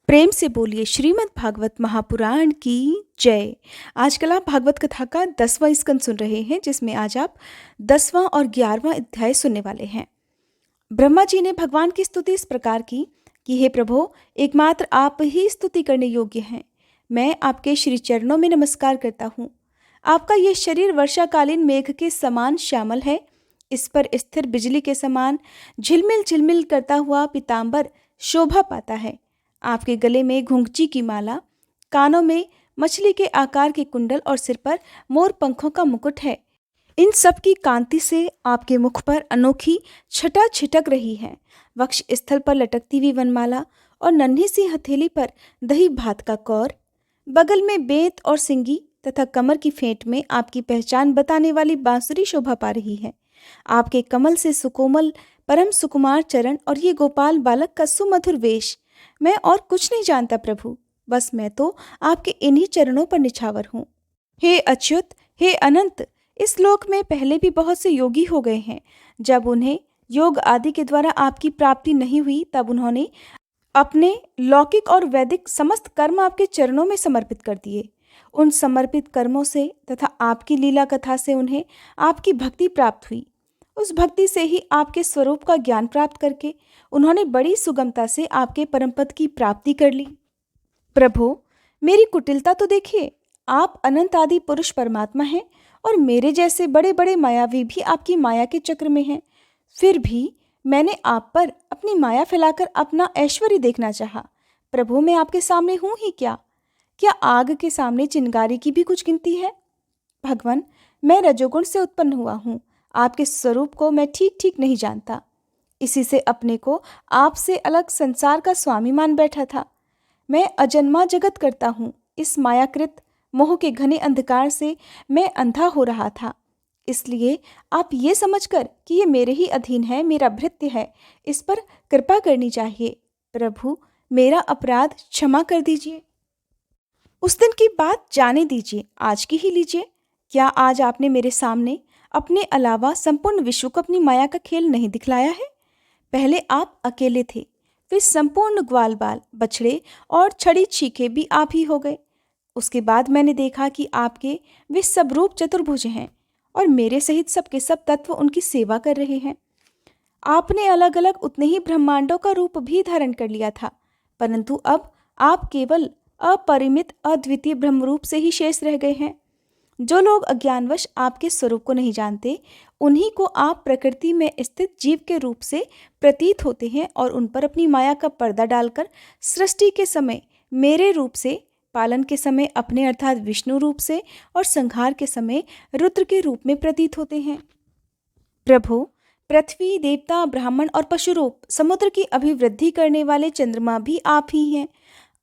प्रेम से बोलिए श्रीमद् भागवत महापुराण की जय। आजकल आप भागवत कथा का 10वां स्कंद सुन रहे हैं, जिसमें आज आप 10वां और 11वां अध्याय सुनने वाले हैं। ब्रह्मा जी ने भगवान की स्तुति इस प्रकार की कि हे प्रभु, एकमात्र आप ही स्तुति करने योग्य हैं। मैं आपके श्री चरणों में नमस्कार करता हूँ। आपका ये शरीर वर्षाकालीन मेघ के समान श्यामल है। इस पर स्थिर बिजली के समान झिलमिल झिलमिल करता हुआ पीताम्बर शोभा पाता है। आपके गले में घुंघची की माला, कानों में मछली के आकार के कुंडल और सिर पर मोर पंखों का मुकुट है। इन सब की कांति से आपके मुख पर अनोखी छटा छिटक रही है। वक्ष स्थल पर लटकती हुई वनमाला और नन्ही सी हथेली पर दही भात का कौर, बगल में बेंत और सिंगी तथा कमर की फेंट में आपकी पहचान बताने वाली बांसुरी शोभा पा रही है। आपके कमल से सुकोमल परम सुकुमार चरण और ये गोपाल बालक का सुमधुर वेश, मैं और कुछ नहीं जानता प्रभु, बस मैं तो आपके इन्हीं चरणों पर निछावर हूँ। हे अच्युत, हे अनंत, इस लोक में पहले भी बहुत से योगी हो गए हैं। जब उन्हें योग आदि के द्वारा आपकी प्राप्ति नहीं हुई, तब उन्होंने अपने लौकिक और वैदिक समस्त कर्म आपके चरणों में समर्पित कर दिए। उन समर्पित कर्मों से तथा आपकी लीला कथा से उन्हें आपकी भक्ति प्राप्त हुई। उस भक्ति से ही आपके स्वरूप का ज्ञान प्राप्त करके उन्होंने बड़ी सुगमता से आपके परमपद की प्राप्ति कर ली। प्रभु, मेरी कुटिलता तो देखिए। आप अनंत आदि पुरुष परमात्मा हैं और मेरे जैसे बड़े बड़े मायावी भी आपकी माया के चक्र में हैं। फिर भी मैंने आप पर अपनी माया फैलाकर अपना ऐश्वर्य देखना चाहा। प्रभु, मैं आपके सामने हूँ ही क्या? क्या आग के सामने चिंगारी की भी कुछ गिनती है? भगवान, मैं रजोगुण से उत्पन्न हुआ हूँ। आपके स्वरूप को मैं ठीक ठीक नहीं जानता। इसी से अपने को आपसे अलग संसार का स्वामी मान बैठा था। मैं अजन्मा जगत करता हूँ। इस मायाकृत मोह के घने अंधकार से मैं अंधा हो रहा था। इसलिए आप ये समझकर कि ये मेरे ही अधीन है, मेरा भृत्य है, इस पर कृपा करनी चाहिए। प्रभु, मेरा अपराध क्षमा कर दीजिए। उस दिन की बात जाने दीजिए, आज की ही लीजिए। क्या आज आपने मेरे सामने अपने अलावा संपूर्ण विश्व को अपनी माया का खेल नहीं दिखलाया है? पहले आप अकेले थे, फिर संपूर्ण ग्वाल बाल, बछड़े और छड़ी छीके भी आप ही हो गए। उसके बाद मैंने देखा कि आपके वे सब रूप चतुर्भुज हैं और मेरे सहित सबके सब तत्व उनकी सेवा कर रहे हैं। आपने अलग अलग उतने ही ब्रह्मांडों का रूप भी धारण कर लिया था, परंतु अब आप केवल अपरिमित अद्वितीय ब्रह्म रूप से ही शेष रह गए हैं। जो लोग अज्ञानवश आपके स्वरूप को नहीं जानते, उन्हीं को आप प्रकृति में स्थित जीव के रूप से प्रतीत होते हैं और उन पर अपनी माया का पर्दा डालकर सृष्टि के समय मेरे रूप से, पालन के समय अपने अर्थात विष्णु रूप से और संहार के समय रुद्र के रूप में प्रतीत होते हैं। प्रभु, पृथ्वी, देवता, ब्राह्मण और पशु रूप, समुद्र की अभिवृद्धि करने वाले चंद्रमा भी आप ही हैं।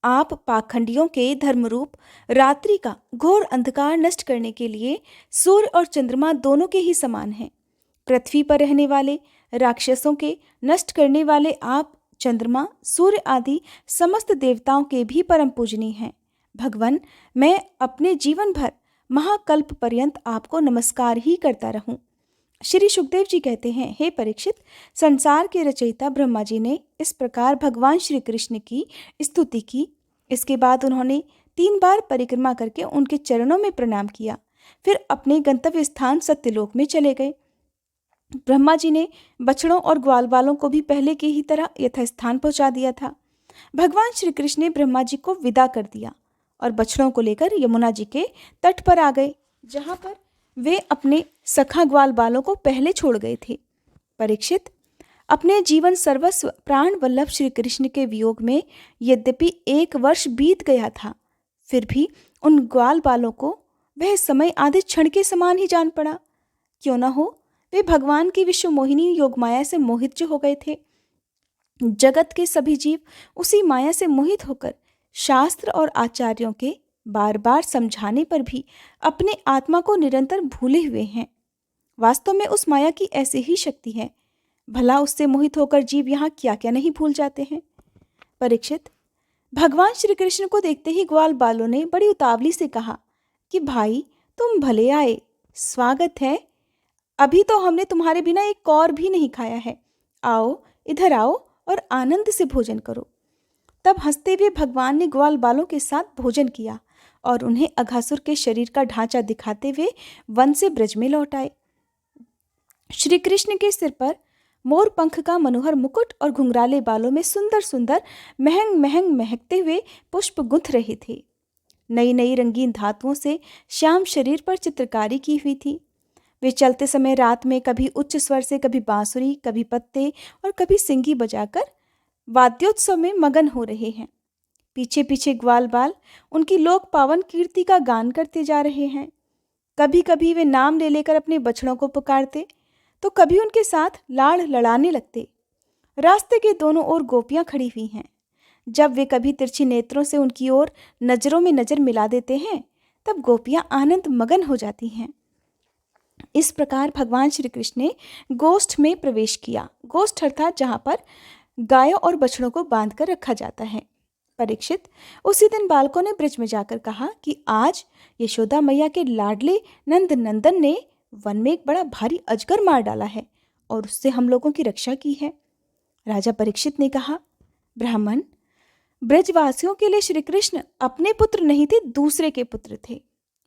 आप पाखंडियों के धर्मरूप रात्रि का घोर अंधकार नष्ट करने के लिए सूर्य और चंद्रमा दोनों के ही समान हैं। पृथ्वी पर रहने वाले राक्षसों के नष्ट करने वाले आप चंद्रमा, सूर्य आदि समस्त देवताओं के भी परम पूजनीय हैं। भगवान, मैं अपने जीवन भर महाकल्प पर्यंत आपको नमस्कार ही करता रहूं। श्री सुखदेव जी कहते हैं, हे परीक्षित, संसार के रचयिता ब्रह्मा जी ने इस प्रकार भगवान श्री कृष्ण की स्तुति की। इसके बाद उन्होंने 3 बार परिक्रमा करके उनके चरणों में प्रणाम किया, फिर अपने गंतव्य स्थान सत्यलोक में चले गए। ब्रह्मा जी ने बछड़ों और ग्वाल बालों को भी पहले की ही तरह यथास्थान पहुंचा दिया था। भगवान श्री कृष्ण ने ब्रह्मा जी को विदा कर दिया और बछड़ों को लेकर यमुना जी के तट पर आ गए, जहां पर वे अपने सखा ग्वाल बालों को पहले छोड़ गए थे। परीक्षित, अपने जीवन सर्वस्व प्राण वल्लभ श्री कृष्ण के वियोग में यद्यपि 1 वर्ष बीत गया था, फिर भी उन ग्वाल बालों को वह समय आधे क्षण के समान ही जान पड़ा। क्यों न हो, वे भगवान की विश्व मोहिनी योग माया से मोहित जो हो गए थे। जगत के सभी जीव उसी माया से मोहित होकर शास्त्र और आचार्यों के बार बार समझाने पर भी अपने आत्मा को निरंतर भूले हुए हैं। वास्तव में उस माया की ऐसी ही शक्ति है। भला उससे मोहित होकर जीव यहाँ क्या क्या नहीं भूल जाते हैं। परीक्षित, भगवान श्री कृष्ण को देखते ही ग्वाल बालों ने बड़ी उतावली से कहा कि भाई, तुम भले आए, स्वागत है। अभी तो हमने तुम्हारे बिना एक कौर भी नहीं खाया है। आओ, इधर आओ और आनंद से भोजन करो। तब हंसते हुए भगवान ने ग्वाल बालों के साथ भोजन किया और उन्हें अघासुर के शरीर का ढांचा दिखाते हुए वन से ब्रज में लौट आए। श्री कृष्ण के सिर पर मोर पंख का मनोहर मुकुट और घुंघराले बालों में सुंदर सुंदर महंग महंग महकते हुए पुष्प गुंथ रहे थे। नई नई रंगीन धातुओं से श्याम शरीर पर चित्रकारी की हुई थी। वे चलते समय रात में कभी उच्च स्वर से, कभी बांसुरी, कभी पत्ते और कभी सिंगी बजाकर वाद्योत्सव में मगन हो रहे हैं। पीछे पीछे ग्वाल बाल उनकी लोक पावन कीर्ति का गान करते जा रहे हैं। कभी कभी वे नाम ले लेकर अपने बछड़ों को पुकारते, तो कभी उनके साथ लाड़ लड़ाने लगते। रास्ते के दोनों ओर गोपियां खड़ी हुई हैं। जब वे कभी तिरछी नेत्रों से उनकी ओर नजरों में नजर मिला देते हैं, तब गोपियां आनंद मगन हो जाती हैं। इस प्रकार भगवान श्री कृष्ण ने गोष्ठ में प्रवेश किया। गोष्ठ अर्थात जहाँ पर गायों और बछड़ों को बांध कर रखा जाता है। परीक्षित, उसी दिन बालकों ने ब्रज में जाकर कहा कि आज यशोदा मैया के लाडले नंद नंदन ने वन में एक बड़ा भारी अजगर मार डाला है और उससे हम लोगों की रक्षा की है। राजा परीक्षित ने कहा, ब्राह्मण, ब्रजवासियों के लिए श्री कृष्ण अपने पुत्र नहीं थे, दूसरे के पुत्र थे।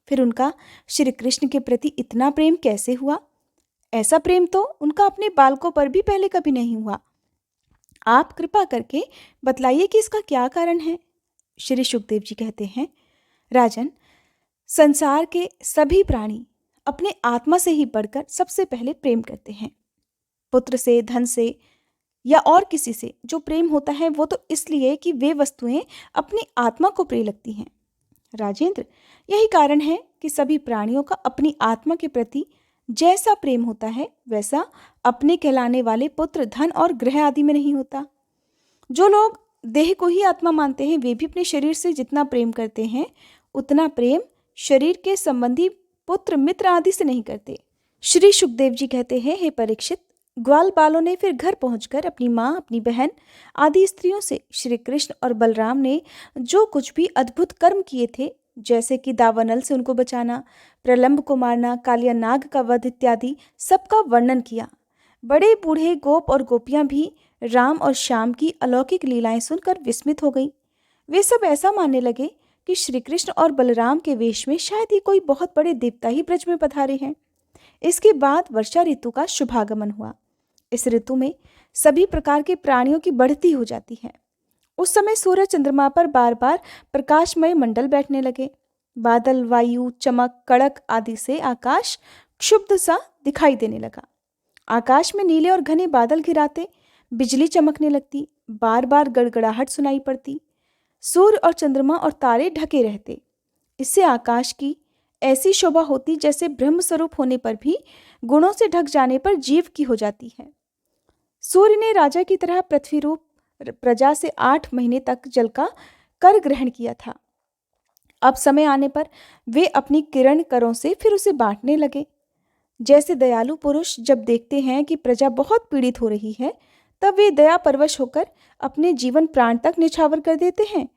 फिर उनका श्री कृष्ण के प्रति इतना प्रेम कैसे हुआ? ऐसा प्रेम तो उनका अपने बालकों पर भी पहले कभी नहीं हुआ। आप कृपा करके बतलाइए कि इसका क्या कारण है। श्री सुखदेव जी कहते हैं, राजन, संसार के सभी प्राणी अपने आत्मा से ही बढ़कर सबसे पहले प्रेम करते हैं। पुत्र से, धन से या और किसी से जो प्रेम होता है वो तो इसलिए कि वे वस्तुएं अपनी आत्मा को प्रिय लगती हैं। राजेंद्र, यही कारण है कि सभी प्राणियों का अपनी आत्मा के प्रति जैसा प्रेम होता है वैसा अपने कहलाने वाले पुत्र, धन और ग्रह आदि में नहीं होता। जो लोग देह को ही आत्मा मानते हैं वे भी अपने शरीर से जितना प्रेम करते हैं उतना प्रेम शरीर के संबंधी पुत्र, मित्र आदि से नहीं करते। श्री सुखदेव जी कहते हैं, हे परीक्षित, ग्वाल बालों ने फिर घर पहुंचकर अपनी माँ, अपनी बहन आदि स्त्रियों से श्री कृष्ण और बलराम ने जो कुछ भी अद्भुत कर्म किए थे, जैसे कि दावानल से उनको बचाना, प्रलंब को मारना, कालिया नाग का वध इत्यादि सबका वर्णन किया। बड़े बूढ़े गोप और गोपियां भी राम और श्याम की अलौकिक लीलाएं सुनकर विस्मित हो गईं। वे सब ऐसा मानने लगे कि श्री कृष्ण और बलराम के वेश में शायद ही कोई बहुत बड़े देवता ही ब्रज में पधारे हैं। इसके बाद वर्षा ऋतु का शुभागमन हुआ। इस ऋतु में सभी प्रकार के प्राणियों की बढ़ती हो जाती है। उस समय सूर्य चंद्रमा पर बार बार प्रकाशमय मंडल बैठने लगे। बादल, वायु, चमक, कड़क आदि से आकाश क्षुब्ध सा दिखाई देने लगा। आकाश में नीले और घने बादल घिराते, बिजली चमकने लगती, बार बार गड़गड़ाहट सुनाई पड़ती। सूर्य और चंद्रमा और तारे ढके रहते। इससे आकाश की ऐसी शोभा होती जैसे ब्रह्म स्वरूप होने पर भी गुणों से ढक जाने पर जीव की हो जाती है। सूर्य ने राजा की तरह पृथ्वी रूप प्रजा से 8 महीने तक जल का कर ग्रहण किया था। अब समय आने पर वे अपनी किरण करों से फिर उसे बांटने लगे। जैसे दयालु पुरुष जब देखते हैं कि प्रजा बहुत पीड़ित हो रही है, तब वे दया परवश होकर अपने जीवन प्राण तक निछावर कर देते हैं,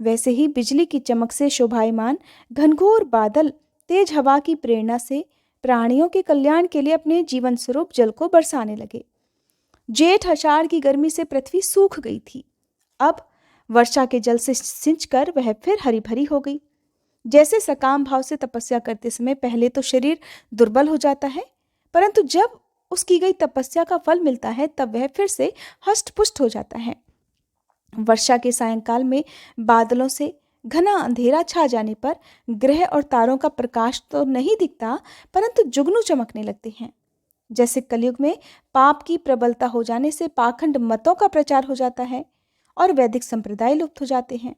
वैसे ही बिजली की चमक से शोभायमान घनघोर बादल तेज हवा की प्रेरणा से प्राणियों के कल्याण के लिए अपने जीवन स्वरूप जल को बरसाने लगे। जेठ आषाढ़ की गर्मी से पृथ्वी सूख गई थी। अब वर्षा के जल से सिंचकर वह फिर हरी भरी हो गई। जैसे सकाम भाव से तपस्या करते समय पहले तो शरीर दुर्बल हो जाता है, परंतु जब उसकी गई तपस्या का फल मिलता है तब वह फिर से हष्ट-पुष्ट हो जाता है। वर्षा के सायंकाल में बादलों से घना अंधेरा छा जाने पर ग्रह और तारों का प्रकाश तो नहीं दिखता, परंतु जुगनू चमकने लगते हैं। जैसे कलयुग में पाप की प्रबलता हो जाने से पाखंड मतों का प्रचार हो जाता है और वैदिक संप्रदाय लुप्त हो जाते हैं।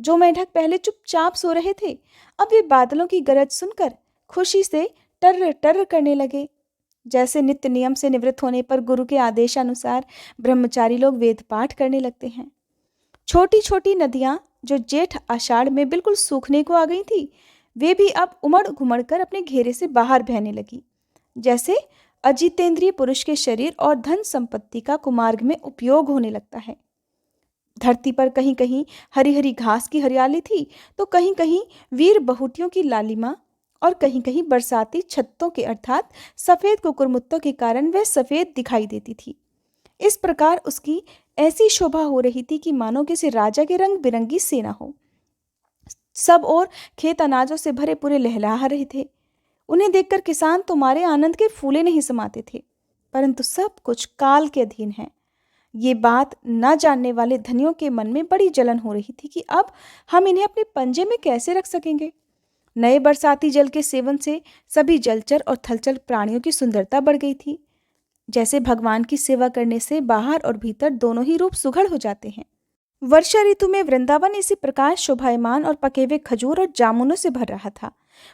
जो मेंढक पहले चुपचाप सो रहे थे, अब वे बादलों की गरज सुनकर खुशी से टर्र टर्र करने लगे। जैसे नित्य नियम से निवृत्त होने पर गुरु के आदेशानुसार ब्रह्मचारी लोग वेद पाठ करने लगते हैं। छोटी छोटी नदियां जो जेठ आषाढ़ में बिल्कुल सूखने को आ गई थी, वे भी अब उमड़ घुमड़ कर अपने घेरे से बाहर बहने लगी। जैसे अजितेंद्रिय पुरुष के शरीर और धन संपत्ति का कुमार्ग में उपयोग होने लगता है। धरती पर कहीं कहीं हरी हरी घास की हरियाली थी, तो कहीं कहीं वीर बहुटियों की लालिमा और कहीं कहीं बरसाती छत्तों के अर्थात सफेद कुकुरमुत्तों के कारण वह सफेद दिखाई देती थी। इस प्रकार उसकी ऐसी शोभा हो रही थी कि मानो किसी राजा के रंग बिरंगी सेना हो। सब और खेत अनाजों से भरे पूरे लहलहा रहे थे। उन्हें देखकर किसान तो मारे आनंद के फूले नहीं समाते थे। परंतु सब कुछ काल के अधीन है। ये बात न जानने वाले धनियों के मन में बड़ी जलन हो रही थी कि अब हम इन्हें अपने पंजे में कैसे रख सकेंगे। नए बरसाती जल के सेवन से सभी जलचर और थलचर प्राणियों की सुंदरता बढ़ गई थी। जैसे भगवान की सेवा करने से बाहर और भीतर दोनों ही रूप सुघड़ हो जाते हैं। वर्षा ऋतु में वृंदावन इसी प्रकार शोभायमान और पके हुए खजूर और जामुनों से भर रहा था।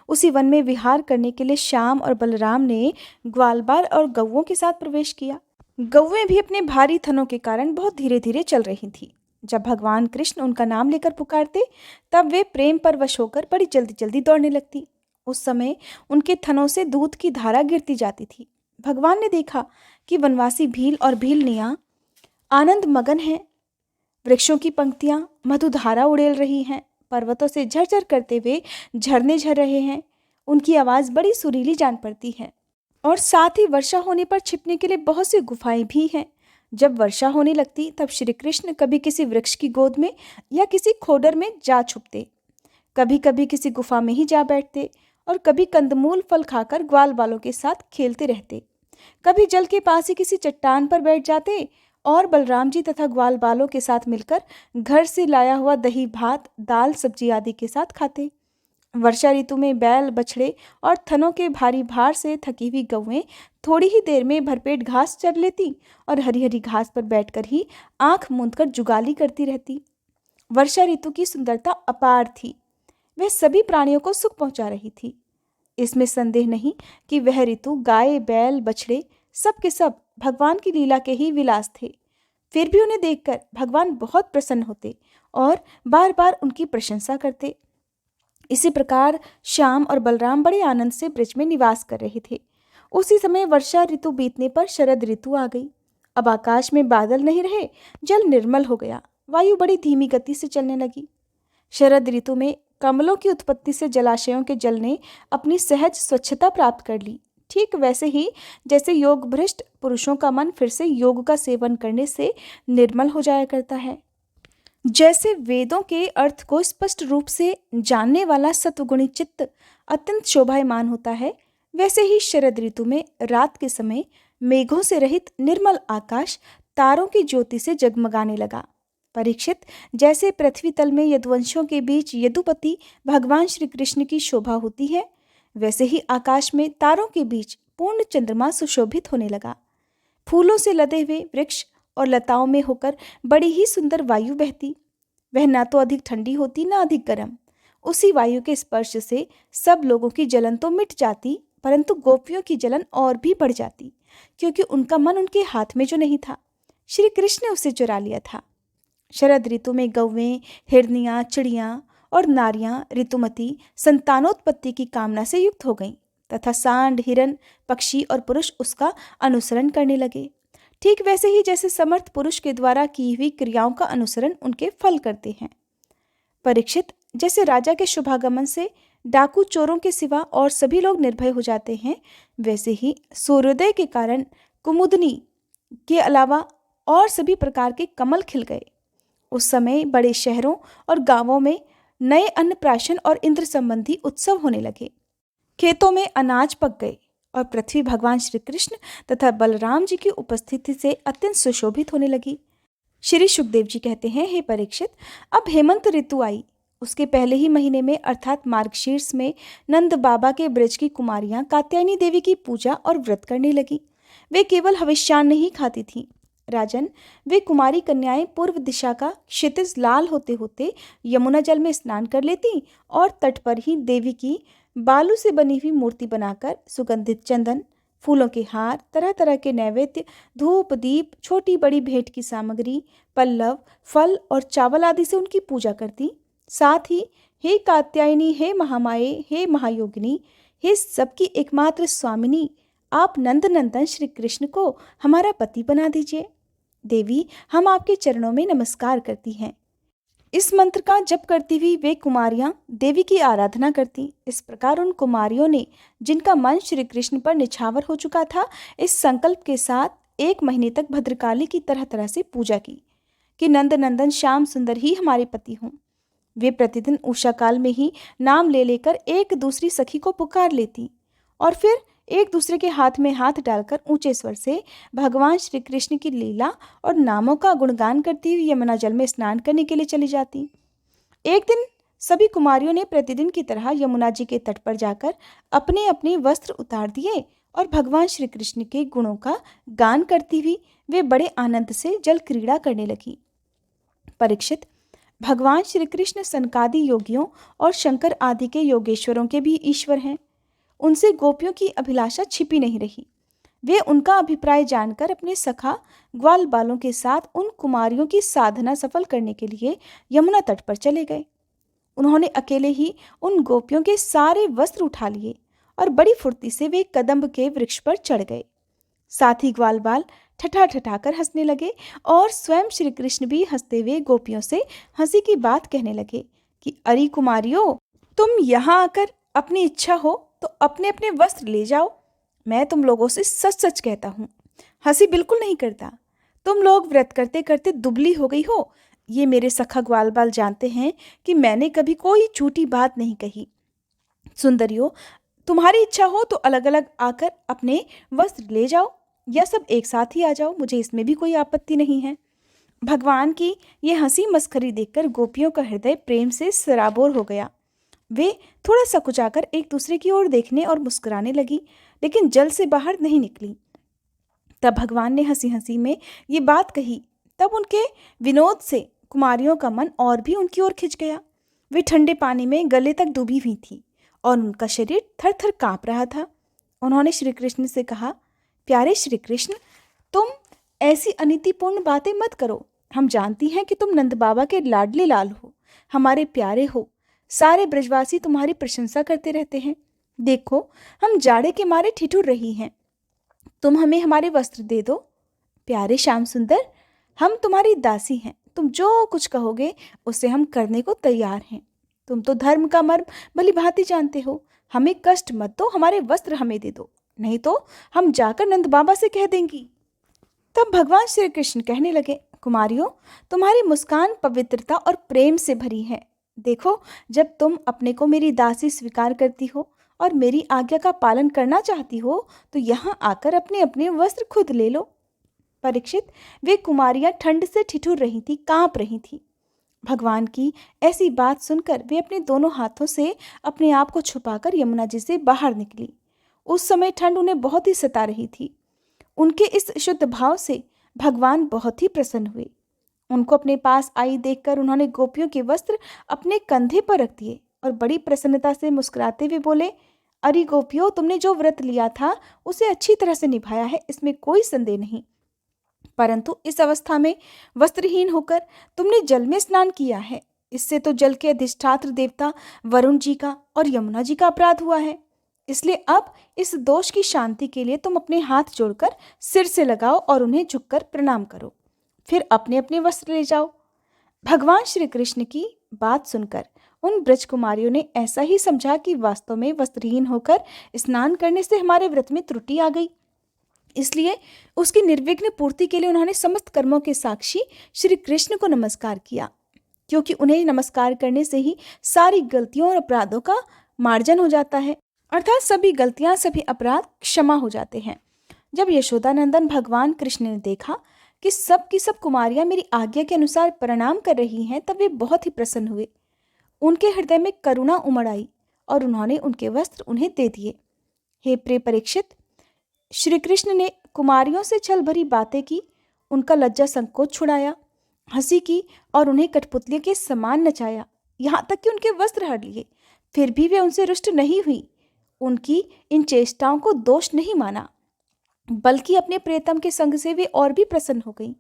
उसी वन में विहार करने के लिए श्याम और बलराम ने ग्वालबाल और गौओं के साथ प्रवेश किया। गौएं भी अपने भारी थनों के कारण बहुत धीरे धीरे चल रही थीं। जब भगवान कृष्ण उनका नाम लेकर पुकारते तब वे प्रेम परवश होकर बड़ी जल्दी जल्दी दौड़ने लगती। उस समय उनके थनों से दूध की धारा गिरती जाती थी। भगवान ने देखा कि वनवासी भील और भीलनियाँ आनंद मगन हैं। वृक्षों की पंक्तियां मधुधारा उड़ेल रही हैं। पर्वतों से झरझर करते हुए झरने झर रहे हैं। उनकी आवाज़ बड़ी सुरीली जान पड़ती है। और साथ ही वर्षा होने पर छिपने के लिए बहुत सी गुफाएं भी हैं। जब वर्षा होने लगती तब श्री कृष्ण कभी किसी वृक्ष की गोद में या किसी खोडर में जा छुपते, कभी कभी किसी गुफा में ही जा बैठते और कभी कंदमूल फल खाकर ग्वाल बालों के साथ खेलते रहते। कभी जल के पास ही किसी चट्टान पर बैठ जाते और बलराम जी तथा ग्वाल बालों के साथ मिलकर घर से लाया हुआ दही भात दाल सब्जी आदि के साथ खाते। वर्षा ऋतु में बैल बछड़े और थनों के भारी भार से थकी हुई गौएं थोड़ी ही देर में भरपेट घास चर लेती और हरी हरी घास पर बैठकर ही आंख मूंदकर जुगाली करती रहती। वर्षा ऋतु की सुंदरता अपार थी। वह सभी प्राणियों को सुख पहुंचा रही थी। इसमें संदेह नहीं कि वह ऋतु गाय बैल बछड़े सब के सब भगवान की लीला के ही विलास थे। फिर भी उन्हें देखकर भगवान बहुत प्रसन्न होते और बार बार उनकी प्रशंसा करते। इसी प्रकार श्याम और बलराम बड़े आनंद से ब्रज में निवास कर रहे थे। उसी समय वर्षा ऋतु बीतने पर शरद ऋतु आ गई। अब आकाश में बादल नहीं रहे, जल निर्मल हो गया। वायु बड़ी धीमी गति से चलने लगी। शरद ऋतु में कमलों की उत्पत्ति से जलाशयों के जल ने अपनी सहज स्वच्छता प्राप्त कर ली। ठीक वैसे ही जैसे योग भ्रष्ट पुरुषों का मन फिर से योग का सेवन करने से निर्मल हो जाया करता है। जैसे वेदों के अर्थ को स्पष्ट रूप से जानने वाला सत्वगुणी चित्त अत्यंत शोभायमान होता है, वैसे ही शरद ऋतु में रात के समय मेघों से रहित निर्मल आकाश तारों की ज्योति से जगमगाने लगा। परीक्षित, जैसे पृथ्वी तल में यदुवंशों के बीच यदुपति भगवान श्री कृष्ण की शोभा होती है, वैसे ही आकाश में तारों के बीच पूर्ण चंद्रमा सुशोभित होने लगा। फूलों से लदे हुए वृक्ष और लताओं में होकर बड़ी ही सुंदर वायु बहती। वह ना तो अधिक ठंडी होती ना अधिक गर्म। उसी वायु के स्पर्श से सब लोगों की जलन तो मिट जाती, परंतु गोपियों की जलन और भी बढ़ जाती, क्योंकि उनका मन उनके हाथ में जो नहीं था, श्री कृष्ण ने उसे चुरा लिया था। शरद ऋतु में गौवें, हिरनियाँ, चिड़ियाँ और नारियाँ ऋतुमती संतानोत्पत्ति की कामना से युक्त हो गईं तथा सांड, हिरन, पक्षी और पुरुष उसका अनुसरण करने लगे। ठीक वैसे ही जैसे समर्थ पुरुष के द्वारा की हुई क्रियाओं का अनुसरण उनके फल करते हैं। परीक्षित, जैसे राजा के शुभागमन से डाकू चोरों के सिवा और सभी लोग निर्भय हो जाते हैं, वैसे ही सूर्योदय के कारण कुमुदनी के अलावा और सभी प्रकार के कमल खिल गए। उस समय बड़े शहरों और गांवों में नए अन्नप्राशन और इंद्र संबंधी उत्सव होने लगे। खेतों में अनाज पक गए और पृथ्वी भगवान श्री कृष्ण तथा बलराम जी की उपस्थिति से अत्यंत सुशोभित होने लगी। श्री सुखदेव जी कहते हैं, हे परीक्षित, अब हेमंत ऋतु आई। उसके पहले ही महीने में अर्थात मार्गशीर्ष में नंद बाबा के ब्रज की कुमारियां कात्यायनी देवी की पूजा और व्रत करने लगी। वे केवल हविष्यान्न नहीं खाती थीं। राजन, वे कुमारी कन्याएं पूर्व दिशा का क्षितिज लाल होते होते यमुना जल में स्नान कर लेती और तट पर ही देवी की बालू से बनी हुई मूर्ति बनाकर सुगंधित चंदन, फूलों के हार, तरह तरह के नैवेद्य, धूप दीप, छोटी बड़ी भेंट की सामग्री, पल्लव, फल और चावल आदि से उनकी पूजा करती। साथ ही हे कात्यायनी, हे महामाये, हे महायोगिनी, हे सबकी एकमात्र स्वामिनी, आप नंद नंदन श्री कृष्ण को हमारा पति बना दीजिए। देवी, हम आपके चरणों में नमस्कार करती हैं। इस मंत्र का जप करती हुई वे कुमारियां देवी की आराधना करती। इस प्रकार उन कुमारियों ने, जिनका मन श्री कृष्ण पर निछावर हो चुका था, इस संकल्प के साथ 1 महीने तक भद्रकाली की तरह तरह से पूजा की कि नंद नंदन श्याम सुंदर ही हमारे पति हों। वे प्रतिदिन उषा काल में ही नाम ले लेकर एक दूसरी सखी को पुकार लेती और फिर एक दूसरे के हाथ में हाथ डालकर ऊंचे स्वर से भगवान श्री कृष्ण की लीला और नामों का गुणगान करती हुई यमुना जल में स्नान करने के लिए चली जाती। एक दिन सभी कुमारियों ने प्रतिदिन की तरह यमुना जी के तट पर जाकर अपने अपने वस्त्र उतार दिए और भगवान श्री कृष्ण के गुणों का गान करती हुई वे बड़े आनंद से जल क्रीड़ा करने लगी। परीक्षित, भगवान श्री कृष्ण सनकादि योगियों और शंकर आदि के योगेश्वरों के भी ईश्वर हैं। उनसे गोपियों की अभिलाषा छिपी नहीं रही। वे उनका अभिप्राय जानकर अपने सखा ग्वाल बालों के साथ उन कुमारियों की साधना सफल करने के लिए यमुना तट पर चले गए। उन्होंने अकेले ही उन गोपियों के सारे वस्त्र उठा लिए और बड़ी फुर्ती से वे कदम्ब के वृक्ष पर चढ़ गए। साथ ही ग्वाल बाल ठठा ठठाकर हंसने लगे और स्वयं श्री कृष्ण भी हंसते हुए गोपियों से हंसी की बात कहने लगे कि अरे कुमारियों, तुम यहाँ आकर अपनी इच्छा हो तो अपने अपने वस्त्र ले जाओ। मैं तुम लोगों से सच सच कहता हूँ, हंसी बिल्कुल नहीं करता। तुम लोग व्रत करते करते दुबली हो गई हो। ये मेरे सखा ग्वाल बाल जानते हैं कि मैंने कभी कोई झूठी बात नहीं कही। सुंदरियों, तुम्हारी इच्छा हो तो अलग अलग आकर अपने वस्त्र ले जाओ या सब एक साथ ही आ जाओ, मुझे इसमें भी कोई आपत्ति नहीं है। भगवान की ये हंसी मस्खरी देखकर गोपियों का हृदय प्रेम से सराबोर हो गया। वे थोड़ा सकुचाकर एक दूसरे की ओर देखने और मुस्कुराने लगी, लेकिन जल से बाहर नहीं निकली। तब भगवान ने हंसी हंसी में ये बात कही। तब उनके विनोद से कुमारियों का मन और भी उनकी ओर खिंच गया। वे ठंडे पानी में गले तक डूबी हुई थी और उनका शरीर थर थर काँप रहा था। उन्होंने श्री कृष्ण से कहा, प्यारे श्री कृष्ण, तुम ऐसी अनीतिपूर्ण बातें मत करो। हम जानती हैं कि तुम नंद बाबा के लाडले लाल हो, हमारे प्यारे हो। सारे ब्रजवासी तुम्हारी प्रशंसा करते रहते हैं। देखो, हम जाड़े के मारे ठिठुर रही हैं। तुम हमें हमारे वस्त्र दे दो। प्यारे श्याम सुंदर, हम तुम्हारी दासी हैं। तुम जो कुछ कहोगे उसे हम करने को तैयार हैं। तुम तो धर्म का मर्म भली भांति जानते हो। हमें कष्ट मत दो, हमारे वस्त्र हमें दे दो, नहीं तो हम जाकर नंद बाबा से कह देंगी। तब भगवान श्री कृष्ण कहने लगे, कुमारियों, तुम्हारी मुस्कान पवित्रता और प्रेम से भरी है। देखो, जब तुम अपने को मेरी दासी स्वीकार करती हो और मेरी आज्ञा का पालन करना चाहती हो तो यहाँ आकर अपने अपने वस्त्र खुद ले लो। परीक्षित, वे कुमारियां ठंड से ठिठुर रही थी, कांप रही थी। भगवान की ऐसी बात सुनकर वे अपने दोनों हाथों से अपने आप को छुपाकर यमुना जी से बाहर निकली। उस समय ठंड उन्हें बहुत ही सता रही थी। उनके इस शुद्ध भाव से भगवान बहुत ही प्रसन्न हुए। उनको अपने पास आई देखकर उन्होंने गोपियों के वस्त्र अपने कंधे पर रख दिए और बड़ी प्रसन्नता से मुस्कुराते हुए बोले, अरे गोपियों, तुमने जो व्रत लिया था उसे अच्छी तरह से निभाया है, इसमें कोई संदेह नहीं। परंतु इस अवस्था में वस्त्रहीन होकर तुमने जल में स्नान किया है। इससे तो जल के अधिष्ठात्र देवता वरुण जी का और यमुना जी का अपराध हुआ है। इसलिए अब इस दोष की शांति के लिए तुम अपने हाथ जोड़कर सिर से लगाओ और उन्हें झुककर प्रणाम करो। फिर अपने अपने वस्त्र ले जाओ। भगवान श्री कृष्ण की बात सुनकर उन ब्रज कुमारियों ने ऐसा ही समझा कि वास्तव में वस्त्रहीन होकर स्नान करने से हमारे व्रत में त्रुटि आ गई। इसलिए उसकी निर्विघ्न पूर्ति के लिए उन्होंने समस्त कर्मों के साक्षी श्री कृष्ण को नमस्कार किया, क्योंकि उन्हें नमस्कार करने से ही सारी गलतियों और अपराधों का मार्जन हो जाता है, अर्थात सभी गलतियां, सभी अपराध क्षमा हो जाते हैं। जब यशोदानंदन भगवान कृष्ण ने देखा कि सब की सब कुमारियां मेरी आज्ञा के अनुसार प्रणाम कर रही हैं, तब वे बहुत ही प्रसन्न हुए। उनके हृदय में करुणा उमड़ आई और उन्होंने उनके वस्त्र उन्हें दे दिए। हे प्रिय परीक्षित, श्री कृष्ण ने कुमारियों से छल भरी बातें की, उनका लज्जा संकोच छुड़ाया, हंसी की और उन्हें कठपुतली के समान नचाया, यहाँ तक कि उनके वस्त्र हर लिए। फिर भी वे उनसे रुष्ट नहीं हुई। उनकी इन चेष्टाओं को दोष नहीं माना, बल्कि अपने प्रियतम के संग से वे और भी प्रसन्न हो गईं।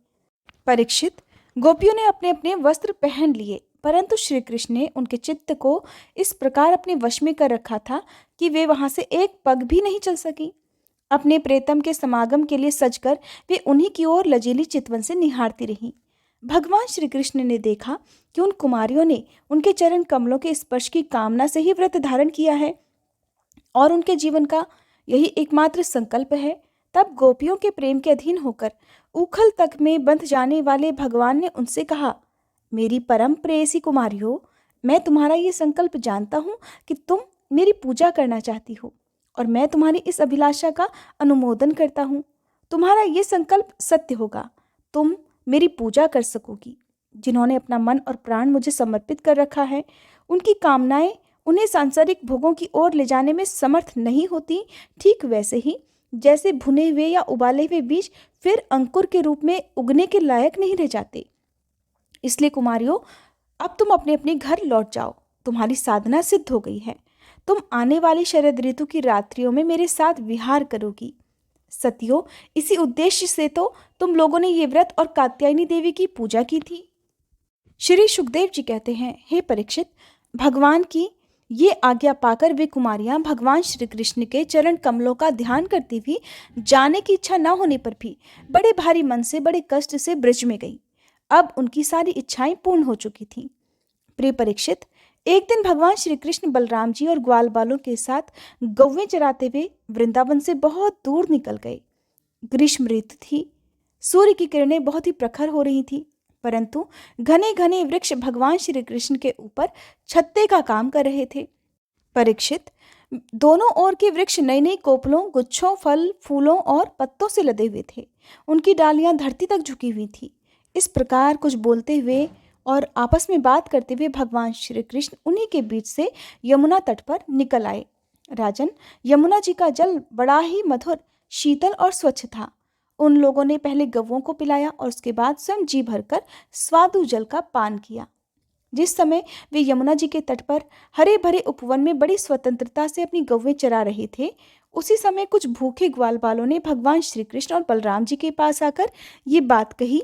परीक्षित, गोपियों ने अपने अपने वस्त्र पहन लिए, परंतु श्री कृष्ण ने उनके चित्त को इस प्रकार अपने वश में कर रखा था कि वे वहां से एक पग भी नहीं चल सकी। अपने प्रेतम के समागम के लिए सजकर वे उन्हीं की ओर लजीली चितवन से निहारती रहीं। भगवान श्री कृष्ण ने देखा कि उन कुमारियों ने उनके चरण कमलों के स्पर्श की कामना से ही व्रत धारण किया है और उनके जीवन का यही एकमात्र संकल्प है। तब गोपियों के प्रेम के अधीन होकर उखल तक में बंध जाने वाले भगवान ने उनसे कहा, मेरी परम प्रेयसी कुमारियों, मैं तुम्हारा ये संकल्प जानता हूँ कि तुम मेरी पूजा करना चाहती हो, और मैं तुम्हारी इस अभिलाषा का अनुमोदन करता हूँ। तुम्हारा ये संकल्प सत्य होगा, तुम मेरी पूजा कर सकोगी। जिन्होंने अपना मन और प्राण मुझे समर्पित कर रखा है, उनकी कामनाएं उन्हें सांसारिक भोगों की ओर ले जाने में समर्थ नहीं होती। ठीक वैसे ही जैसे भुने हुए या उबाले हुए बीज फिर अंकुर के रूप में उगने के लायक नहीं रह जाते। इसलिए कुमारियों, अब तुम अपने अपने घर लौट जाओ। तुम्हारी साधना सिद्ध हो गई है। तुम आने वाली शरद ऋतु की रात्रियों में मेरे साथ विहार करोगी। सतियों, इसी उद्देश्य से तो तुम लोगों ने ये व्रत और कात्यायनी देवी की पूजा की थी। श्री सुखदेव जी कहते हैं, हे परीक्षित, भगवान की ये आज्ञा पाकर वे कुमारियां भगवान श्री कृष्ण के चरण कमलों का ध्यान करती हुई जाने की इच्छा न होने पर भी बड़े भारी मन से बड़े कष्ट से ब्रज में गई। अब उनकी सारी इच्छाएं पूर्ण हो चुकी थीं। प्रिय परीक्षित, एक दिन भगवान श्री कृष्ण बलराम जी और ग्वाल बालों के साथ गौवें चराते हुए वृंदावन से बहुत दूर निकल गए। ग्रीष्म ऋतु थी। सूर्य की किरणें बहुत ही प्रखर हो रही थी, परंतु घने घने वृक्ष भगवान श्री कृष्ण के ऊपर छत्ते का काम कर रहे थे। परीक्षित, दोनों ओर के वृक्ष नई नई कोपलों, गुच्छों, फल, फूलों और पत्तों से लदे हुए थे। उनकी डालियां धरती तक झुकी हुई थी। इस प्रकार कुछ बोलते हुए और आपस में बात करते हुए भगवान श्री कृष्ण उन्हीं के बीच से यमुना तट पर निकल आए। राजन, यमुना जी का जल बड़ा ही मधुर, शीतल और स्वच्छ था। उन लोगों ने पहले गौओं को पिलाया और उसके बाद स्वयं जी भरकर स्वादु जल का पान किया। जिस समय वे यमुना जी के तट पर हरे भरे उपवन में बड़ी स्वतंत्रता से अपनी गौवें चरा रहे थे, उसी समय कुछ भूखे ग्वाल बालों ने भगवान श्री कृष्ण और बलराम जी के पास आकर ये बात कही।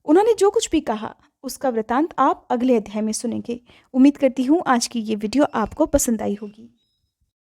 उन्होंने जो कुछ भी कहा उसका वृतांत आप अगले अध्याय में सुनेंगे। उम्मीद करती हूँ आज की ये वीडियो आपको पसंद आई होगी।